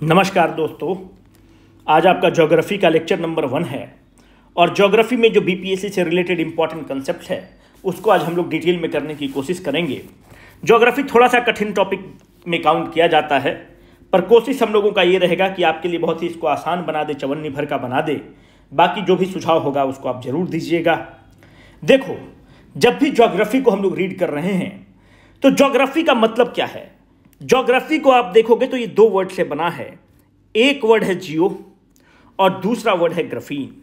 नमस्कार दोस्तों, आज आपका ज्योग्राफी का लेक्चर नंबर 1 है और ज्योग्राफी में जो बीपीएससी से रिलेटेड इंपॉर्टेंट कंसेप्ट है उसको आज हम लोग डिटेल में करने की कोशिश करेंगे। ज्योग्राफी थोड़ा सा कठिन टॉपिक में काउंट किया जाता है, पर कोशिश हम लोगों का ये रहेगा कि आपके लिए बहुत ही इसको आसान बना दे, चवन्नी भर का बना दे। बाकी जो भी सुझाव होगा उसको आप जरूर दीजिएगा। देखो, जब भी ज्योग्राफी को हम लोग रीड कर रहे हैं तो ज्योग्राफी का मतलब क्या है। ज्योग्राफी को आप देखोगे तो ये 2 वर्ड से बना है। एक वर्ड है जियो और दूसरा वर्ड है ग्राफीन।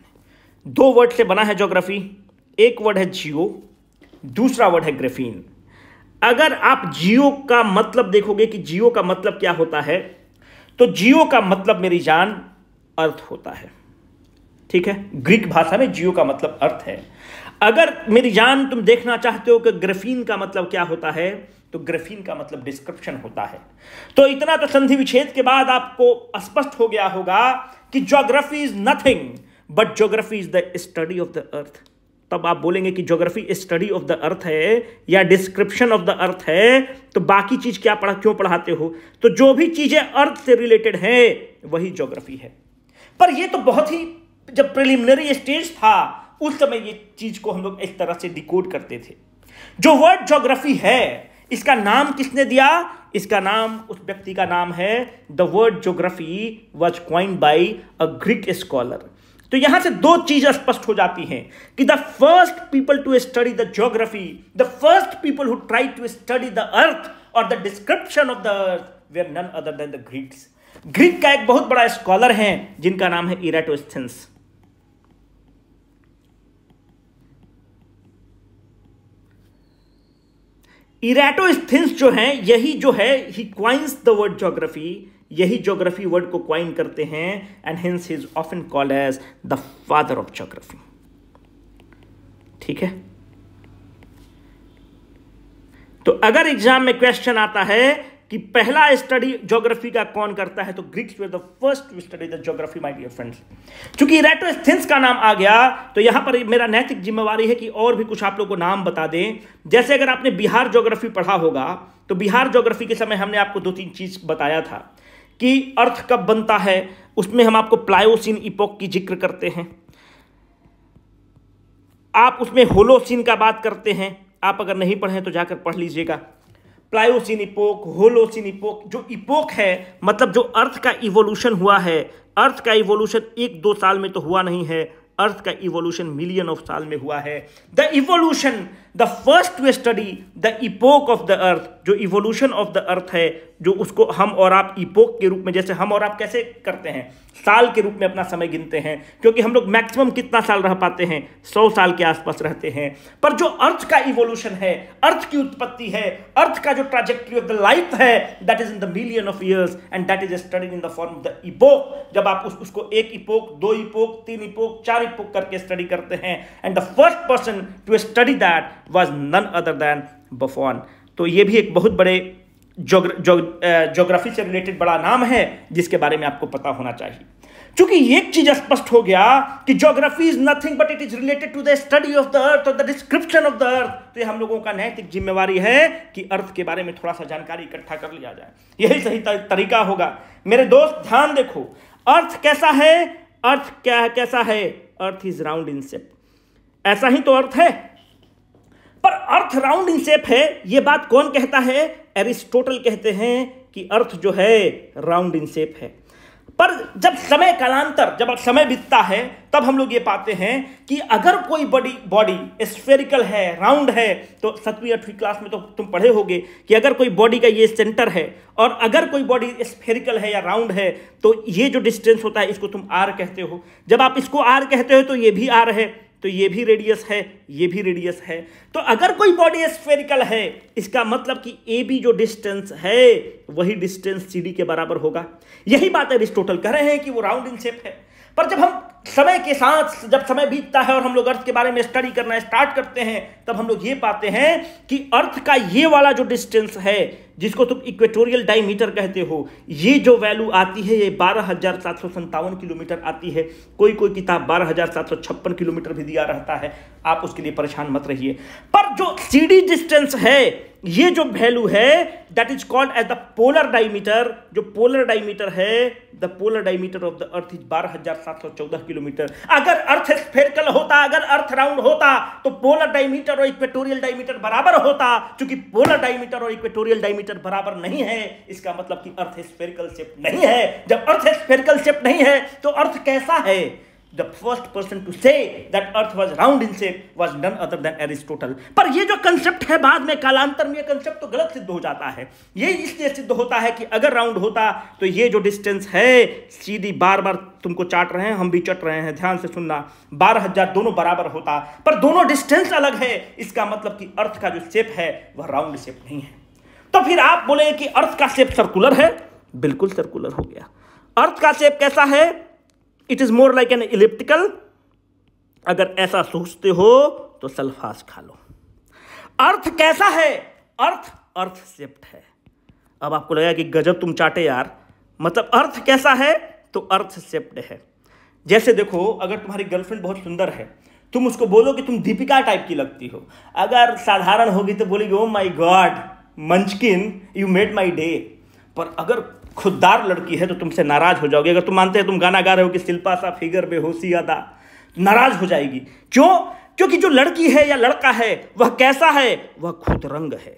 2 वर्ड से बना है ज्योग्राफी। एक वर्ड है जियो, दूसरा वर्ड है ग्राफीन। अगर आप जियो का मतलब देखोगे कि जियो का मतलब क्या होता है, तो जियो का मतलब मेरी जान अर्थ होता है। ठीक है, ग्रीक भाषा में जियो का मतलब अर्थ है। अगर मेरी जान तुम देखना चाहते हो कि ग्राफीन का मतलब क्या होता है, तो ग्राफीन का मतलब डिस्क्रिप्शन होता है। तो इतना तो संधि विच्छेद के बाद आपको स्पष्ट हो गया होगा कि geography is nothing but geography is the study of the अर्थ। तब आप बोलेंगे कि ज्योग्राफी स्टडी ऑफ द अर्थ है या डिस्क्रिप्शन ऑफ द अर्थ है, तो बाकी चीज क्यों पढ़ाते हो। तो जो भी चीजें अर्थ से रिलेटेड है वही ज्योग्राफी है। पर यह तो बहुत ही जब प्रिलिमिनरी स्टेज था उस समय ये चीज को हम लोग इस तरह से डिकोड करते थे। जो वर्ड ज्योग्राफी है इसका नाम किसने दिया? इसका नाम, उस व्यक्ति का नाम है, the word geography was coined bye a Greek scholar. तो यहां से 2 चीजें स्पष्ट हो जाती हैं कि the first people to study the geography, the first people who try to study the earth और the description of the earth were none other than the Greeks. Greek का एक बहुत बड़ा स्कॉलर है जिनका नाम है इराटोस्थेनेस। इराटोस्थेनेस जो है, यही जो है, he coins the word geography, यही ज्योग्राफी वर्ड को क्वाइन करते हैं and hence he is often called as the father of geography. ठीक है, तो अगर एग्जाम में क्वेश्चन आता है कि पहला स्टडी ज्योग्राफी का कौन करता है, तो Greeks were the first to study the geography my dear friends. क्योंकि इराटोस्थेनेस का नाम आ गया तो यहां पर मेरा नैतिक जिम्मेवारी है कि और भी कुछ आप लोगों को नाम बता दें। जैसे अगर आपने बिहार ज्योग्राफी पढ़ा होगा तो बिहार ज्योग्राफी के समय हमने आपको 2-3 चीज बताया था कि अर्थ कब बनता है। उसमें हम आपको प्लायोसीन इपोक की जिक्र करते हैं, आप उसमें होलोसीन का बात करते हैं। आप अगर नहीं पढ़े तो जाकर पढ़ लीजिएगा। प्लायोसीन इपोक, होलोसीन इपोक, जो इपोक है मतलब जो अर्थ का इवोल्यूशन हुआ है। अर्थ का इवोल्यूशन 1-2 साल में तो हुआ नहीं है, अर्थ का इवोल्यूशन मिलियन ऑफ साल में हुआ है। The evolution, the first to study the epoch of the earth, जो इवोल्यूशन ऑफ द अर्थ है, जो उसको हम और आप इपोक के रूप में, जैसे हम और आप कैसे करते हैं, साल के रूप में अपना समय गिनते हैं, क्योंकि हम लोग मैक्सिमम कितना साल रह पाते हैं, 100 साल के आसपास रहते हैं। पर जो अर्थ का इवोल्यूशन है, अर्थ की उत्पत्ति है, अर्थ का जो ट्रैजेक्टरी ऑफ द लाइफ है, that is in the million of years and that is studied in the form of the epoch. जब आप उसको 1 इपोक, 2 इपोक, 3 इपोक, 4 इपोक करके स्टडी करते हैं, and the first person to study that was none other than Buffon. तो ये भी एक बहुत बड़े ज्योग्राफी से रिलेटेड बड़ा नाम है जिसके बारे में आपको पता होना चाहिए। क्योंकि एक चीज स्पष्ट हो गया कि geography is nothing but it is related to the study of the earth और the description of the earth. तो ये हम लोगों का नैतिक जिम्मेवारी है कि अर्थ के बारे में थोड़ा सा जानकारी इकट्ठा कर लिया जाए। यही सही तरीका होगा। मेरे दोस्त ध्यान देखो, अर्थ कैसा है, अर्थ क्या है, कैसा है? Earth is round in shape. ऐसा ही तो अर्थ है, पर अर्थ राउंड इन शेप है, यह बात कौन कहता है? एरिस्टोटल कहते हैं कि अर्थ जो है राउंड इन शेप है। पर जब समय कालांतर, जब समय बीतता है, तब हम लोग ये पाते हैं कि अगर कोई बॉडी स्फेरिकल है, राउंड है, तो 7वीं 8वीं क्लास में तो तुम पढ़े होगे कि अगर कोई बॉडी का ये सेंटर है और अगर कोई बॉडी स्फेरिकल है या राउंड है, तो ये जो डिस्टेंस होता है इसको तुम आर कहते हो। जब आप इसको आर कहते हो तो ये भी आर है, तो ये भी रेडियस है, ये भी रेडियस है। तो अगर कोई बॉडी स्फेरिकल है, इसका मतलब कि ए बी जो डिस्टेंस है वही डिस्टेंस सी डी के बराबर होगा। यही बात एरिस्टोटल कह रहे हैं कि वो राउंड इन शेप है। पर जब हम समय के साथ, जब समय बीतता है और हम लोग अर्थ के बारे में स्टडी करना स्टार्ट करते हैं, तब हम लोग ये पाते हैं कि अर्थ का ये वाला जो डिस्टेंस है, जिसको तुम इक्वेटोरियल डायमीटर कहते हो, ये जो वैल्यू आती है ये 12,757 किलोमीटर आती है। कोई कोई किताब 12,756 किलोमीटर भी दिया रहता है, आप उसके लिए परेशान मत रहिए। पर जो सीडी डिस्टेंस है ये जो वैल्यू है that is called as the polar diameter. जो पोलर डायमीटर है, the polar diameter of the earth is 12,714 kilometre. अगर अर्थ स्फेरिकल होता, अगर अर्थ राउंड होता तो पोलर डायमीटर और इक्वेटोरियल डायमीटर बराबर होता। क्योंकि पोलर डायमीटर और इक्वेटोरियल डायमीटर बराबर नहीं है, इसका मतलब कि अर्थ स्फेरिकल शेप नहीं है। जब अर्थ स्फेरिकल शेप नहीं है तो अर्थ कैसा है? The first person to say that Earth was round in shape was none other than Aristotle। पर ये जो कंसेप्ट है बाद में कालांतर में ये कंसेप्ट तो गलत सिद्ध हो जाता है। ये इसलिए सिद्ध होता है कि अगर राउंड होता तो ये जो डिस्टेंस है सीधी, बार बार तुमको चाट रहे हैं, हम भी चट रहे हैं, ध्यान से सुनना, 12,000 दोनों बराबर होता, पर दोनों डिस्टेंस अलग है। इसका मतलब कि अर्थ का जो शेप है वह राउंड शेप नहीं है। तो फिर आप बोले कि अर्थ का शेप सर्कुलर है, बिल्कुल सर्कुलर हो गया। अर्थ का शेप कैसा है? It is more like an elliptical. अगर ऐसा सोचते हो तो सल्फास खा लो। अर्थ कैसा है? अर्थ शेप्ड है। अब आपको लगा कि गजब तुम चाटे यार, मतलब अर्थ कैसा है? तो अर्थ शेप्ड है। जैसे देखो, अगर तुम्हारी गर्लफ्रेंड बहुत सुंदर है, तुम उसको बोलो कि तुम दीपिका टाइप की लगती हो। अगर साधारण होगी तो बोलेगी oh my God मंचकिन, you made my day. पर अगर खुददार लड़की है तो तुमसे नाराज हो जाओगे। अगर तुम मानते हैं, तुम गाना गा रहे हो कि शिल्पा सा फिगर बेहोशी अदा, नाराज हो जाएगी। क्यों? क्योंकि जो लड़की है या लड़का है वह कैसा है? वह खुद रंग है।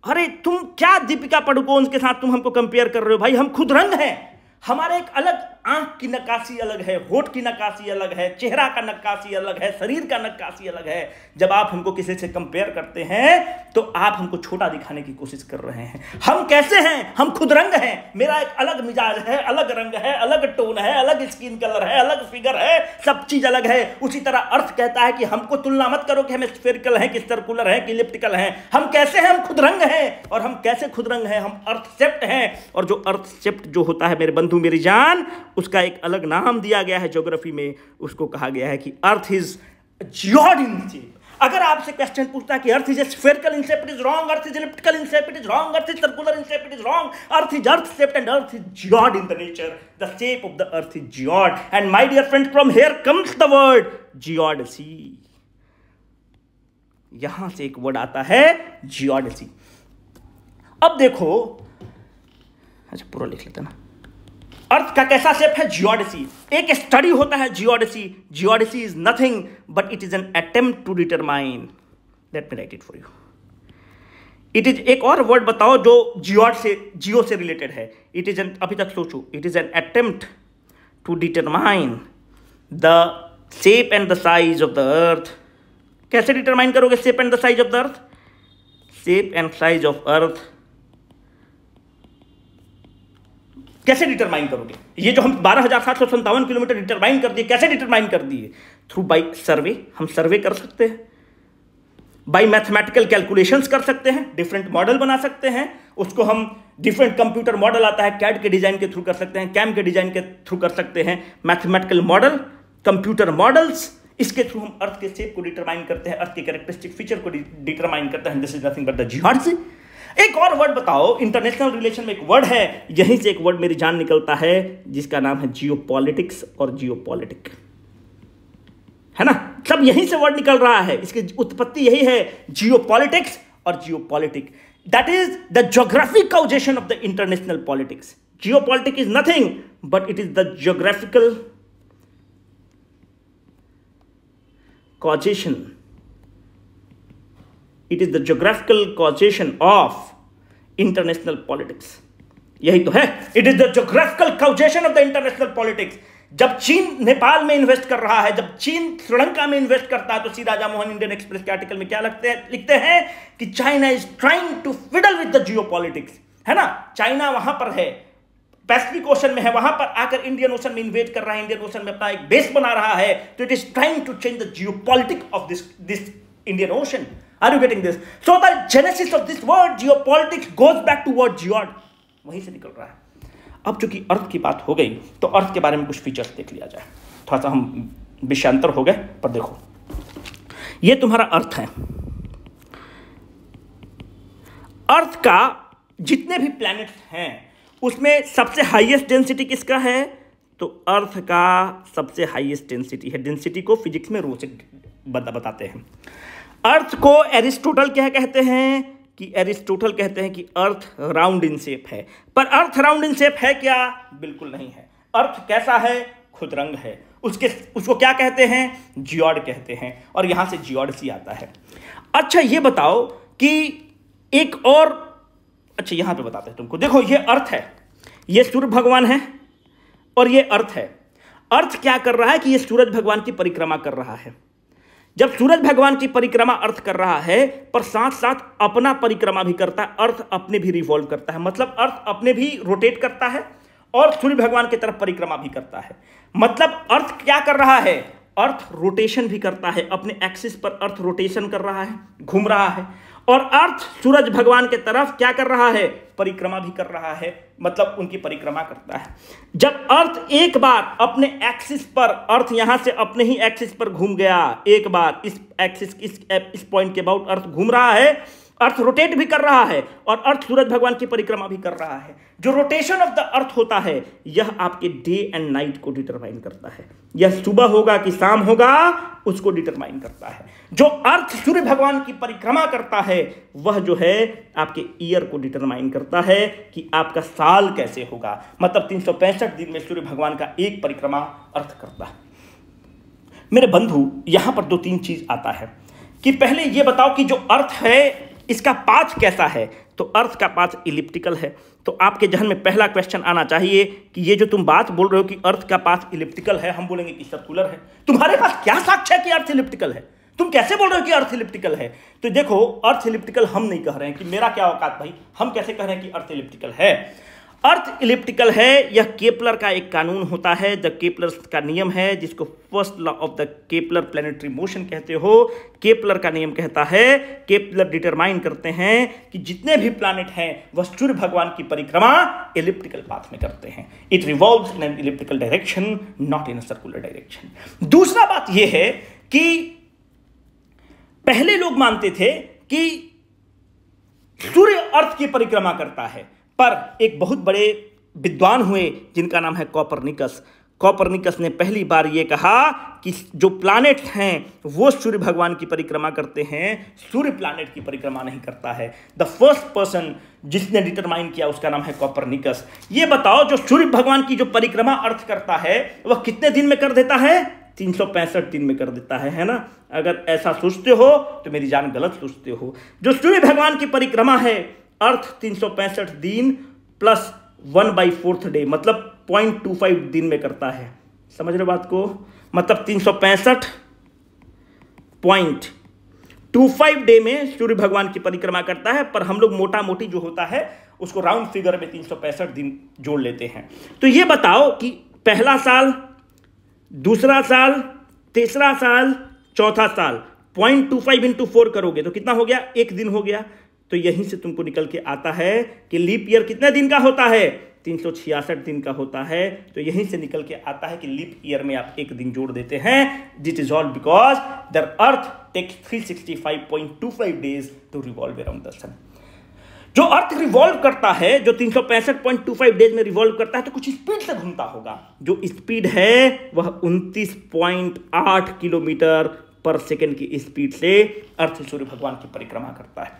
अरे तुम क्या दीपिका पादुकोण के साथ तुम हमको कंपेयर कर रहे हो? भाई हम खुद रंग हैं। हमारे एक अलग आंख की नक्काशी अलग है, होठ की नक्काशी अलग है, चेहरा का नक्काशी अलग है, शरीर का नक्काशी अलग है। जब आप हमको किसी से कंपेयर करते हैं तो आप हमको छोटा दिखाने की कोशिश कर रहे हैं। हम कैसे हैं? हम खुद रंग हैं। मेरा एक अलग मिजाज है, अलग रंग है, अलग टोन है, अलग स्किन कलर है, अलग फिगर है, सब चीज अलग है। उसी तरह अर्थ कहता है कि हमको तुलना मत करो कि हम स्फेरिकल हैं, कि सर्कुलर हैं, कि इलिप्टिकल हैं। हम कैसे हैं? हम खुद रंग हैं। और हम कैसे खुद रंग हैं? हम अर्थ शेप्ड हैं। और जो अर्थ शेप्ड जो होता है मेरे बंधु मेरी जान, उसका एक अलग नाम दिया गया है ज्योग्राफी में। उसको कहा गया है कि earth is geoid in shape. अगर आपसे क्वेश्चन पूछता है कि earth is spherical in shape, it is wrong. Earth is elliptical in shape, it is wrong. Earth is circular in shape, it is wrong. Earth is earth shaped and earth is geoid in the nature. The shape of the earth is geoid. And my dear friends, from here comes the word geodesy. यहां से एक word आता है जियोडसी। अब देखो, अच्छा पूरा लिख लेते ना। अर्थ का कैसा शेप है? जियोडसी। एक स्टडी होता है geodesy. Geodesy is nothing but it is an attempt to determine. Let me write it for you. It is, एक और वर्ड बताओ जो जियो से रिलेटेड है। इट इज एन, अभी तक सोचो, it is an attempt to determine the shape and the size of the earth. कैसे डिटरमाइन करोगे shape and the size of the earth? Shape and size of earth कैसे determine करोगे? ये जो हम 12,757 किलोमीटर डिटरमाइन कर दिए, कैसे डिटरमाइन कर दिए? थ्रू बाय सर्वे। हम सर्वे कर सकते हैं, बाय मैथमेटिकल कैलकुलेशंस कर सकते हैं, डिफरेंट मॉडल बना सकते हैं। उसको हम डिफरेंट कंप्यूटर मॉडल आता है, कैड के डिजाइन के थ्रू कर सकते हैं, कैम के डिजाइन के थ्रू कर सकते हैं। मैथमेटिकल मॉडल, कंप्यूटर मॉडल्स, इसके थ्रू हम अर्थ के शेप को डिटरमाइन करते हैं, अर्थ के कैरेक्टरिस्टिक फीचर को डिटरमाइन करते हैं। This is nothing but the geodesy. एक और वर्ड बताओ, इंटरनेशनल रिलेशन में एक वर्ड है, यहीं से एक वर्ड मेरी जान निकलता है जिसका नाम है जियोपॉलिटिक्स और जियोपॉलिटिक, है ना? सब यहीं से वर्ड निकल रहा है, इसकी उत्पत्ति यही है, जियोपॉलिटिक्स और geopolitic. That is the geographic causation of the international politics. Geopolitic is nothing but it is the geographical causation. It is the geographical causation of international politics. यही तो है, it is the geographical causation of the international politics. जब चीन नेपाल में invest कर रहा है, जब चीन श्रीलंका में इन्वेस्ट करता है, तो C Raja Mohan Indian Express के आर्टिकल में क्या लिखते हैं कि China is trying to fiddle with the geopolitics, है ना? चाइना वहां पर है, पैसिफिक ओशन में है, वहां पर आकर इंडियन ओशन में इन्वेट कर रहा है, इंडियन ओशन में अपना एक बेस बना रहा है। तो it is trying to change the geopolitics of this Indian Ocean. Are you getting this? So the genesis of this word geopolitics goes back to word geoid, वहीं से निकल रहा है। अब चूंकि अर्थ की बात हो गई तो अर्थ के बारे में कुछ फीचर्स देख लिया जाए। थोड़ा सा हम विषयांतर हो गए, पर देखो ये तुम्हारा अर्थ है। अर्थ का जितने भी प्लैनेट्स हैं उसमें सबसे हाईएस्ट डेंसिटी किसका है? तो अर्थ का सबसे हाईएस्ट डेंसिटी है। डेंसिटी को फिजिक्स में रो से बताते हैं। अर्थ को एरिस्टोटल क्या कहते हैं? कि एरिस्टोटल कहते हैं कि अर्थ राउंड इन शेप है, पर अर्थ राउंड इन शेप है क्या? बिल्कुल नहीं है। अर्थ कैसा है? खुदरंग है। उसको क्या कहते हैं? जियोड कहते हैं, और यहां से जियोडसी आता है। अच्छा ये बताओ कि एक और, अच्छा यहां पे बताते हैं तुमको। देखो ये अर्थ है, ये सूर्य भगवान है और ये अर्थ है। अर्थ क्या कर रहा है कि ये सूरज भगवान की परिक्रमा कर रहा है। जब सूरज भगवान की परिक्रमा अर्थ कर रहा है, पर साथ साथ अपना परिक्रमा भी करता है, अर्थ अपने भी रिवॉल्व करता है, मतलब अर्थ अपने भी रोटेट करता है और सूर्य भगवान की तरफ परिक्रमा भी करता है। मतलब अर्थ क्या कर रहा है? अर्थ रोटेशन भी करता है, अपने एक्सिस पर अर्थ रोटेशन कर रहा है, घूम रहा है, और अर्थ सूरज भगवान के तरफ क्या कर रहा है? परिक्रमा भी कर रहा है, मतलब उनकी परिक्रमा करता है। जब अर्थ एक बार अपने एक्सिस पर, अर्थ यहां से अपने ही एक्सिस पर घूम गया, एक बार इस एक्सिस इस पॉइंट के अबाउट अर्थ घूम रहा है, अर्थ रोटेट भी कर रहा है और अर्थ सूरज भगवान की परिक्रमा भी कर रहा है। जो रोटेशन ऑफ द अर्थ होता है, यह आपके डे एंड नाइट को डिटरमाइन करता है। यह सुबह होगा कि शाम होगा, उसको डिटरमाइन करता है। जो अर्थ सूर्य भगवान की परिक्रमा करता है, वह जो है आपके ईयर को डिटरमाइन करता है कि आपका साल कैसे होगा। मतलब 365 दिन में सूर्य भगवान का एक परिक्रमा अर्थ करता है। मेरे बंधु, यहां पर 2-3 चीज आता है कि पहले यह बताओ कि जो अर्थ है इसका पाथ कैसा है। तो अर्थ का पाथ इलिप्टिकल है। तो आपके जहन में पहला क्वेश्चन आना चाहिए कि ये जो तुम बात बोल रहे हो कि अर्थ का पाथ इलिप्टिकल है, हम बोलेंगे कि सर्कुलर है। तुम्हारे पास क्या साक्ष्य है कि अर्थ इलिप्टिकल है? तुम कैसे बोल रहे हो कि अर्थ इलिप्टिकल है? तो देखो, अर्थ इलिप्टिकल हम नहीं कह रहे हैं, कि मेरा क्या औकात भाई, हम कैसे कह रहे हैं कि अर्थ इलिप्टिकल है? अर्थ इलिप्टिकल है, यह केपलर का एक कानून होता है, द केपलर का नियम है, जिसको first law of the Kepler planetary motion कहते हो। केपलर का नियम कहता है, केपलर डिटरमाइन करते हैं कि जितने भी प्लैनेट हैं वह सूर्य भगवान की परिक्रमा इलिप्टिकल पाथ में करते हैं। It revolves in an elliptical direction, not in a circular direction. दूसरा बात यह है कि पहले लोग मानते थे कि सूर्य अर्थ की परिक्रमा करता है, पर एक बहुत बड़े विद्वान हुए जिनका नाम है कॉपरनिकस। कॉपरनिकस ने पहली बार यह कहा कि जो प्लैनेट हैं वो सूर्य भगवान की परिक्रमा करते हैं, सूर्य प्लैनेट की परिक्रमा नहीं करता है। द फर्स्ट पर्सन जिसने डिटरमाइन किया उसका नाम है कॉपरनिकस। ये बताओ, जो सूर्य भगवान की जो परिक्रमा अर्थ करता है वह कितने दिन में कर देता है? 365 दिन में कर देता है ना? अगर ऐसा सोचते हो तो मेरी जान गलत सोचते हो। जो सूर्य भगवान की परिक्रमा है, अर्थ 365 दिन प्लस 1/4 डे, मतलब 0.25 दिन में करता है। समझ रहे बात को? मतलब 365.25 डे में सूर्य भगवान की परिक्रमा करता है, पर हम लोग मोटा मोटी जो होता है उसको राउंड फिगर में 365 दिन जोड़ लेते हैं। तो ये बताओ कि पहला साल, दूसरा साल, तीसरा साल, चौथा साल, 0.25 × 4 करोगे तो कितना हो गया? 1 दिन हो गया। तो यहीं से तुमको निकल के आता है कि लीप ईयर कितने दिन का होता है? 366 दिन का होता है। तो यहीं से निकल के आता है कि लीप ईयर में आप 1 दिन जोड़ देते हैं। This is all because the earth takes 365.25 days to revolve around the sun. जो अर्थ रिवॉल्व करता है, जो 365.25 डेज में रिवॉल्व करता है, तो कुछ स्पीड से घूमता होगा। जो स्पीड है वह 29.8 किलोमीटर पर सेकेंड की स्पीड से अर्थ सूर्य भगवान की परिक्रमा करता है।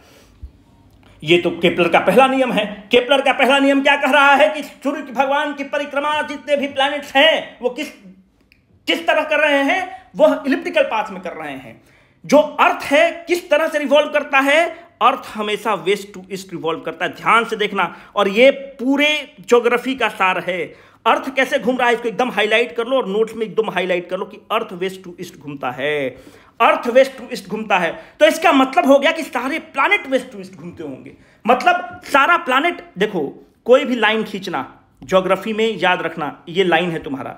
ये तो केपलर का पहला नियम है। केपलर का पहला नियम क्या कह रहा है कि सूर्य भगवान की परिक्रमा जितने भी प्लैनेट्स हैं वो किस तरह कर रहे हैं? वह इलिप्टिकल पाथ में कर रहे हैं। जो अर्थ है किस तरह से रिवॉल्व करता है? अर्थ हमेशा वेस्ट टू ईस्ट रिवॉल्व करता है। ध्यान से देखना, और ये पूरे ज्योग्राफी का सार है। अर्थ कैसे घूम रहा है इसको एकदम हाईलाइट कर लो और नोट्स में एकदम हाईलाइट कर लो कि अर्थ वेस्ट टू ईस्ट घूमता है। अर्थ वेस्ट टू ईस्ट घूमता है, तो इसका मतलब हो गया कि सारे प्लैनेट वेस्ट टू ईस्ट घूमते होंगे। मतलब सारा प्लैनेट, देखो कोई भी लाइन खींचना ज्योग्राफी में, याद रखना ये लाइन है तुम्हारा,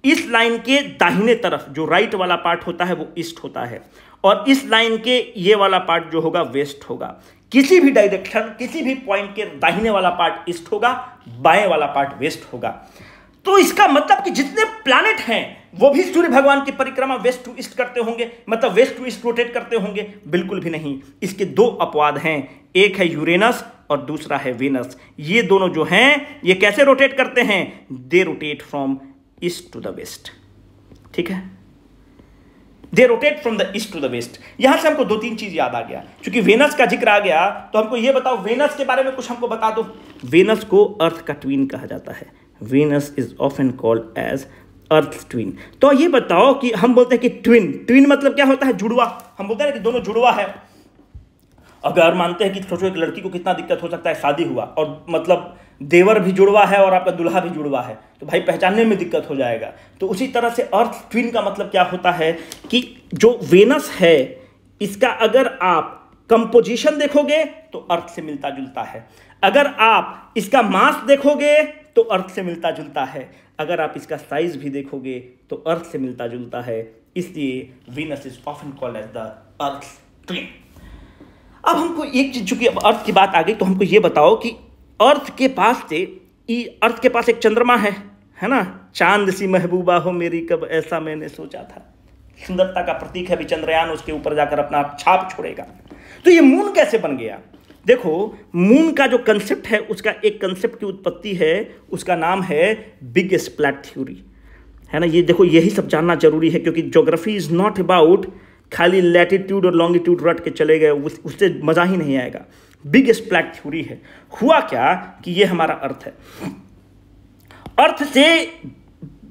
इस लाइन के दाहिने तरफ जो राइट वाला पार्ट होता है वो ईस्ट होता है, और इस लाइन के ये वाला पार्ट जो होगा वेस्ट होगा। किसी भी डायरेक्शन, किसी भी पॉइंट के दाहिने वाला पार्ट ईस्ट होगा, बाएं वाला पार्ट वेस्ट होगा। तो इसका मतलब कि जितने प्लैनेट हैं वो भी सूर्य भगवान की परिक्रमा वेस्ट टू ईस्ट करते होंगे, मतलब वेस्ट टू ईस्ट रोटेट करते होंगे? बिल्कुल भी नहीं। इसके 2 अपवाद हैं, एक है यूरेनस और दूसरा है वेनस। ये दोनों जो हैं ये कैसे रोटेट करते हैं? They rotate from east to the west. ठीक है, they rotate from the east to the west. यहां से हमको 2-3 चीज याद आ गया, क्योंकि वेनस का जिक्र आ गया तो हमको ये बताओ, वेनस के बारे में कुछ हमको बता दो। वेनस को अर्थ का ट्विन कहा जाता है। Venus is often called as earth twin. तो ये बताओ कि हम बोलते हैं कि ट्विन मतलब क्या होता है? जुड़वा। हम बोलते हैं ना कि दोनों जुड़वा है। अगर मानते हैं कि सोचो एक लड़की को कितना दिक्कत हो सकता है, शादी हुआ और मतलब देवर भी जुड़वा है और आपका दुल्हा भी जुड़वा है, तो भाई पहचानने में दिक्कत हो जाएगा। तो उसी तरह से अर्थ ट्विन का मतलब क्या होता है कि जो वेनस है इसका अगर आप कंपोजिशन देखोगे तो अर्थ से मिलता जुलता है, अगर आप इसका मास देखोगे तो अर्थ से मिलता जुलता है, अगर आप इसका साइज भी देखोगे तो अर्थ से मिलता जुलता है। इसलिए Venus is often called as the earth twin. अब हमको एक चीज, चूंकि अब अर्थ की बात आ गई, तो हमको ये बताओ कि अर्थ के पास एक चंद्रमा है ना? चांद सी महबूबा हो मेरी कब ऐसा मैंने सोचा था। सुंदरता का प्रतीक है भी चंद्रयान, उसके ऊपर जाकर अपना छाप छोड़ेगा। तो ये मून कैसे बन गया? देखो, मून का जो कंसेप्ट है उसका एक कंसेप्ट की उत्पत्ति है, उसका नाम है बिग स्प्लैट थ्योरी, है ना? ये देखो, यही सब जानना जरूरी है, क्योंकि ज्योग्राफी इज नॉट अबाउट खाली लैटिट्यूड और लॉन्गिट्यूड रट के चले गए, उससे मजा ही नहीं आएगा। बिग स्प्लैट थ्योरी है। हुआ क्या कि ये हमारा अर्थ है, अर्थ से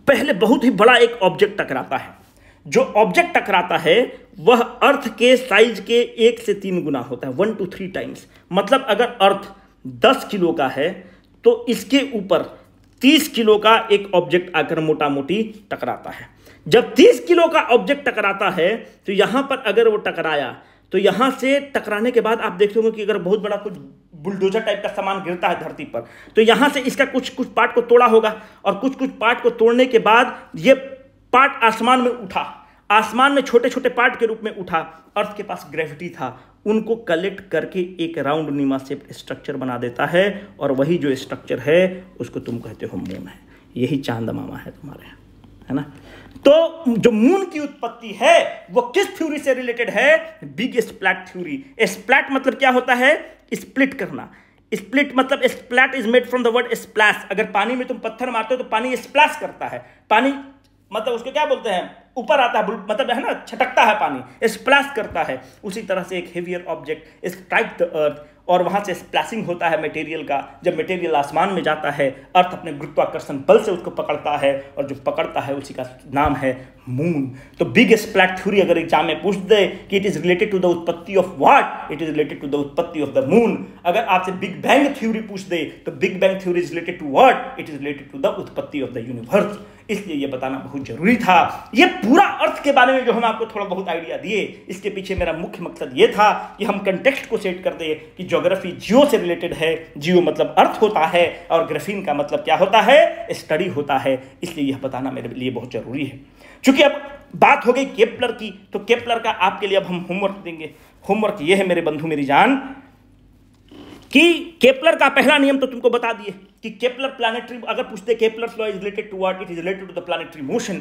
पहले बहुत ही बड़ा एक ऑब्जेक्ट टकराता है। जो ऑब्जेक्ट टकराता है वह अर्थ के साइज के 1 से 3 गुना होता है, 1 to 3 टाइम्स। मतलब अगर अर्थ 10 किलो का है तो इसके ऊपर 30 किलो का एक ऑब्जेक्ट आकर मोटा मोटी टकराता है। जब 30 किलो का ऑब्जेक्ट टकराता है तो यहां पर अगर वो टकराया तो यहां से टकराने के बाद आप देखते होंगे कि अगर बहुत बड़ा कुछ बुलडोजर टाइप का सामान गिरता है धरती पर, तो यहां से इसका कुछ पार्ट को तोड़ा होगा, और कुछ पार्ट को तोड़ने के बाद ये पार्ट आसमान में उठा, आसमान में छोटे छोटे पार्ट के रूप में उठा। अर्थ के पास ग्रेविटी था, उनको कलेक्ट करके एक राउंड नीमा शेप स्ट्रक्चर बना देता है, और वही जो स्ट्रक्चर है उसको तुम कहते हो मून है। यही चांद मामा है तुम्हारे, है ना? तो जो मून की उत्पत्ति है वो किस थ्योरी से रिलेटेड है? Big splat theory. स्प्लैट मतलब क्या होता है? स्प्लिट करना। स्प्लिट मतलब splat is made from the word splash. अगर पानी में तुम पत्थर मारते हो तो पानी स्प्लैश करता है। पानी मतलब उसको क्या बोलते हैं? ऊपर आता है, मतलब है ना, छटकता है पानी, स्प्लैश करता है। उसी तरह से एक heavier object strike the earth, और वहां से स्प्लैशिंग होता है मटेरियल का। जब मटेरियल आसमान में जाता है, अर्थ अपने गुरुत्वाकर्षण बल से उसको पकड़ता है, और जो पकड़ता है उसी का नाम है मून। तो बिग स्प्लैट थ्योरी अगर एग्जाम में पूछ दे कि it is related to the उत्पत्ति of what, it is related to the उत्पत्ति ऑफ द मून। अगर आपसे बिग बैंग थ्योरी पूछ दे तो big bang theory is related to what, it is related to the उत्पत्ति ऑफ द यूनिवर्स। इसलिए यह बताना बहुत जरूरी था। यह पूरा अर्थ के बारे में जो हम आपको थोड़ा बहुत आइडिया दिए, इसके पीछे मेरा मुख्य मकसद यह था कि हम कंटेक्स्ट को सेट कर दे कि ज्योग्राफी जियो से रिलेटेड है। जियो मतलब अर्थ होता है, और ग्राफीन का मतलब क्या होता है? स्टडी होता है। इसलिए यह बताना मेरे लिए बहुत जरूरी है। चूंकि अब बात हो गई केपलर की, तो केपलर का आपके लिए अब हम होमवर्क देंगे। होमवर्क यह है मेरे बंधु मेरी जान, कि केपलर का पहला नियम तो तुमको बता दिए कि केपलर प्लैनेटरी, अगर पूछते Kepler's law is related to what, it is related to the planetary motion.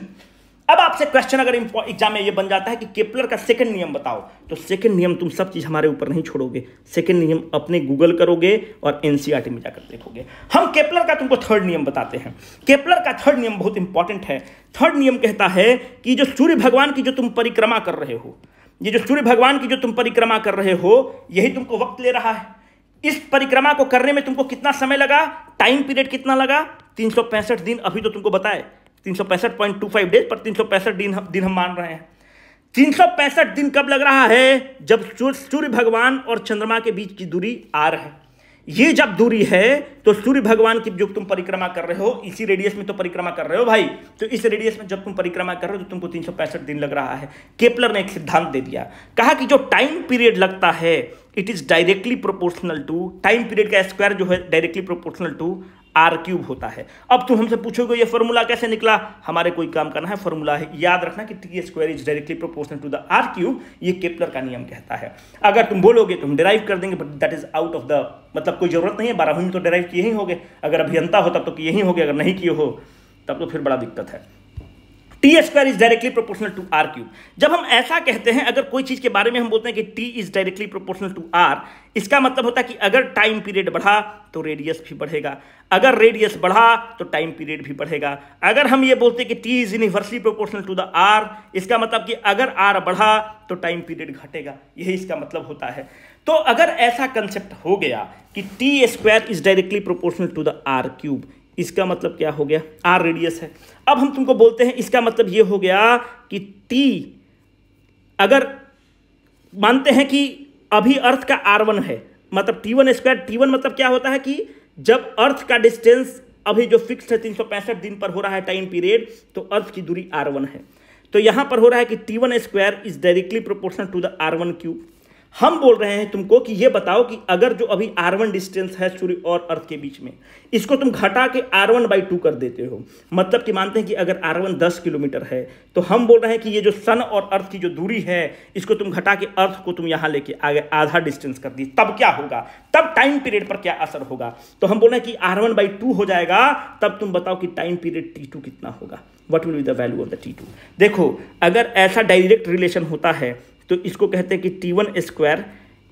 अब आपसे क्वेश्चन अगर एग्जाम में ये बन जाता है कि केपलर का सेकंड नियम बताओ, तो सेकंड नियम तुम सब चीज हमारे ऊपर नहीं छोड़ोगे, सेकंड नियम अपने गूगल करोगे और एनसीईआरटी में जाकर देखोगे। हम केपलर का तुमको थर्ड नियम बताते हैं। केपलर का थर्ड नियम बहुत इंपॉर्टेंट है। थर्ड नियम कहता है कि जो सूर्य भगवान की जो तुम परिक्रमा कर रहे हो, ये जो सूर्य भगवान की जो तुम परिक्रमा कर रहे हो, यही तुमको वक्त ले रहा है। इस परिक्रमा को करने में तुमको कितना समय लगा, टाइम पीरियड कितना लगा? 365 दिन। अभी तो तुमको बताए 365.25 डेज, पर 365 दिन हम मान रहे हैं। 365 दिन कब लग रहा है? जब सूर्य भगवान और चंद्रमा के बीच की दूरी आर है। ये जब दूरी है तो सूर्य भगवान की जो तुम परिक्रमा कर रहे हो, इसी रेडियस में तो परिक्रमा कर रहे हो भाई, तो इस रेडियस में जब तुम परिक्रमा कर रहे हो तो तुमको 365 दिन लग रहा है। केपलर ने एक सिद्धांत दे दिया, कहा कि जो टाइम पीरियड लगता है it is directly proportional to, time period का स्क्वायर जो है directly proportional to R cube होता है। अब तुम हमसे पूछोगे ये फॉर्मूला कैसे निकला? हमारे कोई काम करना है, फॉर्मूला है, याद रखना कि T square is directly proportional to the R cube. ये केपलर का नियम कहता है। अगर तुम बोलोगे तो हम डिराइव कर देंगे, but that is out of the, मतलब कोई जरूरत नहीं है, 12वीं में तो डिराइव किए ही होगे। अगर अभियंता हो तब तो किए ही होगे, अगर नहीं किए हो तब तो फिर बड़ा दिक्कत है। T square is directly proportional to R cube. जब हम ऐसा कहते हैं, अगर कोई चीज के बारे में हम बोलते हैं कि T is directly proportional to R, इसका मतलब होता है कि अगर टाइम पीरियड बढ़ा तो रेडियस भी बढ़ेगा, अगर रेडियस बढ़ा तो टाइम पीरियड भी बढ़ेगा। अगर हम ये बोलते हैं कि T is inversely proportional to the R, इसका मतलब कि अगर आर बढ़ा तो टाइम पीरियड घटेगा, यही इसका मतलब होता है। तो अगर ऐसा कंसेप्ट हो गया कि T square is directly proportional to the R cube, इसका मतलब क्या हो गया, आर रेडियस है। अब हम तुमको बोलते हैं, इसका मतलब ये हो गया कि टी, अगर मानते हैं कि अभी अर्थ का R1 है, मतलब T1 स्क्वायर, T1 मतलब क्या होता है कि जब अर्थ का डिस्टेंस अभी जो फिक्स है 365 दिन पर हो रहा है टाइम पीरियड, तो अर्थ की दूरी R1 है। तो यहां पर हो रहा है कि T1 square is directly proportional to the R1 cube. हम बोल रहे हैं तुमको कि ये बताओ कि अगर जो अभी R1 डिस्टेंस है सूर्य और अर्थ के बीच में, इसको तुम घटा के R1/2 कर देते हो, मतलब कि मानते हैं कि अगर R1 10 किलोमीटर है, तो हम बोल रहे हैं कि ये जो सन और अर्थ की जो दूरी है, इसको तुम घटा के अर्थ को तुम यहां लेके आगे आधा डिस्टेंस कर दी, तब क्या होगा, तब टाइम पीरियड पर क्या असर होगा। तो हम बोल रहे हैं कि R1/2 हो जाएगा, तब तुम बताओ कि टाइम पीरियड T2 कितना होगा, what will be the value of the T2। देखो, अगर ऐसा डायरेक्ट रिलेशन होता है तो इसको कहते हैं कि T1 square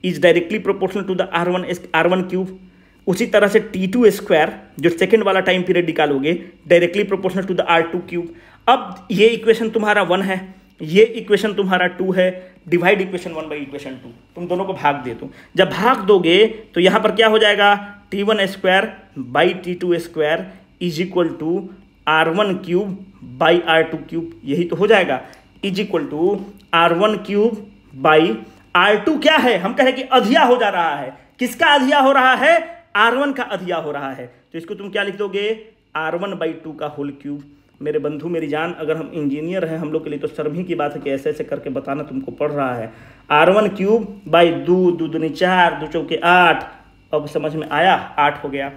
is directly proportional to the R1 cube. उसी तरह से T2 स्क्वायर, जो सेकंड वाला टाइम पीरियड निकालोगे, directly proportional to the R2 cube. अब ये इक्वेशन तुम्हारा 1 है, ये इक्वेशन तुम्हारा 2 है, डिवाइड इक्वेशन 1 बाई इक्वेशन 2, तुम दोनों को भाग दे दो। जब भाग दोगे तो यहां पर क्या हो जाएगा, T1 square by T2 square is equal to R1 cube by R2 cube, यही तो हो जाएगा, is equal to R1 cube by R2 क्या है, हम कहें कि अधिया हो जा रहा है। किसका अधिया हो रहा है, R1 का अधिया हो रहा है। तो इसको तुम क्या लिख दोगे, R1/2 का होल क्यूब। मेरे बंधु मेरी जान, अगर हम इंजीनियर हैं, हम लोग के लिए तो शर्म ही की बात है कि ऐसे ऐसे करके बताना तुमको पड़ रहा है। R1 क्यूब बाई 2, 2 दूनी 4, 2 चौके 8, अब समझ में आया, 8 हो गया।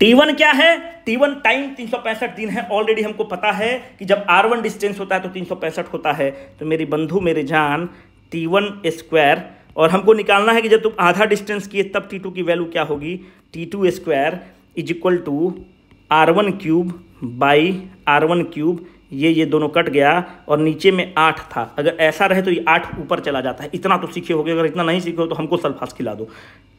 T1 क्या है, T1 टाइम 365 दिन है, ऑलरेडी हमको पता है कि जब R1 डिस्टेंस होता है तो 365 होता है। तो मेरी बंधु मेरे जान, T1 स्क्वायर, और हमको निकालना है कि जब तुम आधा डिस्टेंस किए तब T2 की वैल्यू क्या होगी, T2 square is equal to R1 cube by R1 cube, ये दोनों कट गया और नीचे में 8 था। अगर ऐसा रहे तो ये 8 ऊपर चला जाता है। इतना तो सीखे होगे, अगर इतना नहीं सीखे हो तो हमको सल्फास खिला दो।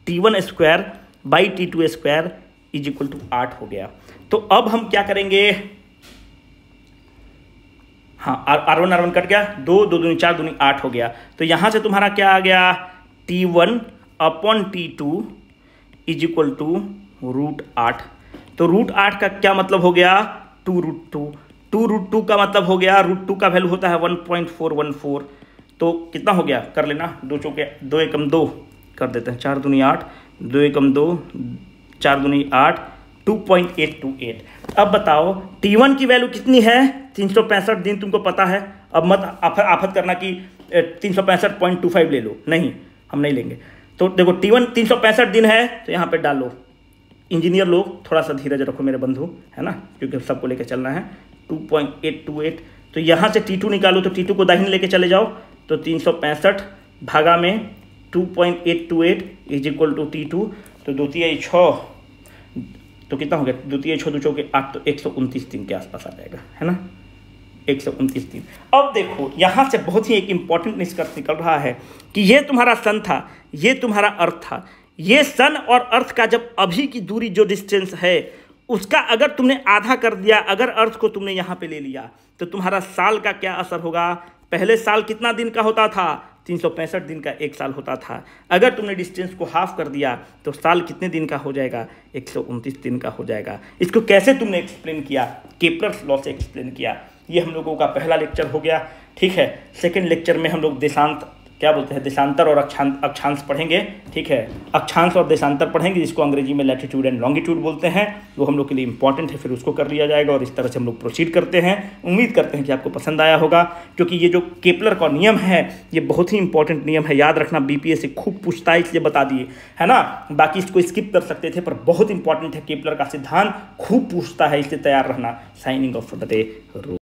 T1 square by T2 square is equal to 8 हो गया। तो अब हम क्या करेंगे, हाँ, R1 कट गया, 2 दूनी 4 दूनी 8 हो गया। तो यहां से तुम्हारा क्या आ गया, T1 upon T2 is equal to √8। तो √8 का क्या मतलब हो गया, 2√2। 2√2 का मतलब हो गया, √2 का वैल्यू होता है 1.414। तो कितना हो गया, कर लेना, 2 चौके 2 एकम 2 कर देते हैं, 4 दूनी 8, 2 एकम 2, 4 दूनी 8, 2.828। अब बताओ T1 की वैल्यू कितनी है, 365 दिन तुमको पता है। अब मत आफत करना कि 365.25 ले लो, नहीं, हम नहीं लेंगे। तो देखो T1 365 दिन है, तो यहाँ पे डालो। इंजीनियर लोग थोड़ा सा धीरज रखो मेरे बंधु, है ना, क्योंकि सबको लेके चलना है। 2.828, तो यहाँ से T2 निकालो, तो T2 को दाहिने लेके चले जाओ, तो 365 भागा में 2.828 इज इक्वल टू T2, तो 2 तिया 6, तो कितना हो गया, 2 तिया 6, 2 चौके 8, तो 129 दिन के आसपास आ जाएगा, है ना, 129 दिन। अब देखो यहां से बहुत ही एक इंपॉर्टेंट निष्कर्ष निकल रहा है कि ये तुम्हारा सन था, ये तुम्हारा अर्थ था। ये सन और अर्थ का जब अभी की दूरी जो डिस्टेंस है, उसका अगर तुमने आधा कर दिया, अगर अर्थ को तुमने यहाँ पे ले लिया, तो तुम्हारा साल का क्या असर होगा। पहले साल कितना दिन का होता था, 365 दिन का एक साल होता था। अगर तुमने डिस्टेंस को हाफ कर दिया तो साल कितने दिन का हो जाएगा, 129 दिन का हो जाएगा। इसको कैसे तुमने एक्सप्लेन किया, केपलर्स लॉ से एक्सप्लेन किया। ये हम लोगों का पहला लेक्चर हो गया, ठीक है। सेकंड लेक्चर में हम लोग देशांत क्या बोलते हैं, देशांतर और अक्षांश पढ़ेंगे, ठीक है। अक्षांश और देशांतर पढ़ेंगे, जिसको अंग्रेजी में लैटिट्यूड एंड लॉन्गिट्यूड बोलते हैं। वो हम लोग के लिए इंपॉर्टेंट है, फिर उसको कर लिया जाएगा और इस तरह से हम लोग प्रोसीड करते हैं। उम्मीद करते हैं कि आपको पसंद आया होगा, क्योंकि ये जो केपलर का नियम है, ये बहुत ही इंपॉर्टेंट नियम है, याद रखना। बीपीएससी खूब पूछता है, इसलिए बता दिए, है ना। बाकी इसको स्किप कर सकते थे, पर बहुत इंपॉर्टेंट है। केपलर का सिद्धांत खूब पूछता है, इसलिए तैयार रहना। Signing off for the day.